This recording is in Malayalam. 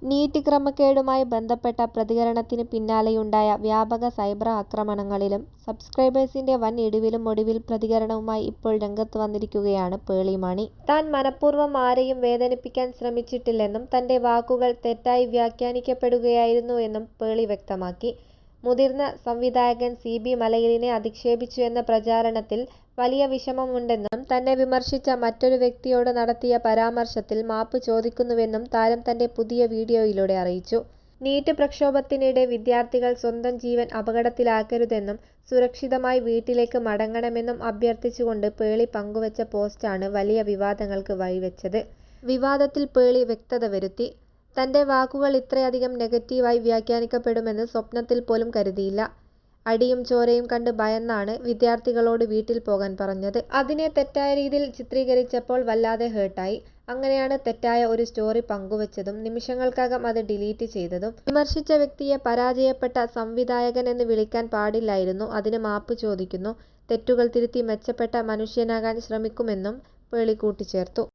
നീറ്റ് ക്രമക്കേടുമായി ബന്ധപ്പെട്ട പ്രതികരണത്തിന് പിന്നാലെയുണ്ടായ വ്യാപക സൈബർ ആക്രമണങ്ങളിലും സബ്സ്ക്രൈബേഴ്സിന്റെ വൻ ഇടിവിലും ഒടുവിൽ പ്രതികരണവുമായി ഇപ്പോൾ രംഗത്ത് വന്നിരിക്കുകയാണ് പേളി മാണി. താൻ മനഃപൂർവ്വം ആരെയും വേദനിപ്പിക്കാൻ ശ്രമിച്ചിട്ടില്ലെന്നും തന്റെ വാക്കുകൾ തെറ്റായി വ്യാഖ്യാനിക്കപ്പെടുകയായിരുന്നു എന്നും പേളി വ്യക്തമാക്കി. മുതിർന്ന സംവിധായകൻ സി.ബി. മലയിലിനെ അധിക്ഷേപിച്ചു എന്ന പ്രചാരണത്തിൽ വലിയ വിഷമമുണ്ടെന്നും തന്നെ വിമർശിച്ച മറ്റൊരു വ്യക്തിയോട് നടത്തിയ പരാമർശത്തിൽ മാപ്പ് ചോദിക്കുന്നുവെന്നും താരം തന്റെ പുതിയ വീഡിയോയിലൂടെ അറിയിച്ചു. നീറ്റ് പ്രക്ഷോഭത്തിനിടെ വിദ്യാർത്ഥികൾ സ്വന്തം ജീവൻ അപകടത്തിലാക്കരുതെന്നും സുരക്ഷിതമായി വീട്ടിലേക്ക് മടങ്ങണമെന്നും അഭ്യർത്ഥിച്ചുകൊണ്ട് പേളി പങ്കുവച്ച പോസ്റ്റാണ് വലിയ വിവാദങ്ങൾക്ക് വഴിവെച്ചത്. വിവാദത്തിൽ പേളി വ്യക്തത വരുത്തി. തന്റെ വാക്കുകൾ ഇത്രയധികം നെഗറ്റീവായി വ്യാഖ്യാനിക്കപ്പെടുമെന്ന് സ്വപ്നത്തിൽ പോലും കരുതിയില്ല. അടിയും ചോരയും കണ്ട് ഭയന്നാണ് വിദ്യാർത്ഥികളോട് വീട്ടിൽ പോകാൻ പറഞ്ഞത്. അതിനെ തെറ്റായ രീതിയിൽ ചിത്രീകരിച്ചപ്പോൾ വല്ലാതെ ഹേർട്ടായി. അങ്ങനെയാണ് തെറ്റായ ഒരു സ്റ്റോറി പങ്കുവച്ചതും നിമിഷങ്ങൾക്കകം അത് ഡിലീറ്റ് ചെയ്തതും. വിമർശിച്ച വ്യക്തിയെ പരാജയപ്പെട്ട സംവിധായകൻ എന്ന് വിളിക്കാൻ പാടില്ലായിരുന്നു. അതിന് മാപ്പ് ചോദിക്കുന്നു. തെറ്റുകൾ തിരുത്തി മെച്ചപ്പെട്ട മനുഷ്യനാകാൻ ശ്രമിക്കുമെന്നും പേളി കൂട്ടിച്ചേർത്തു.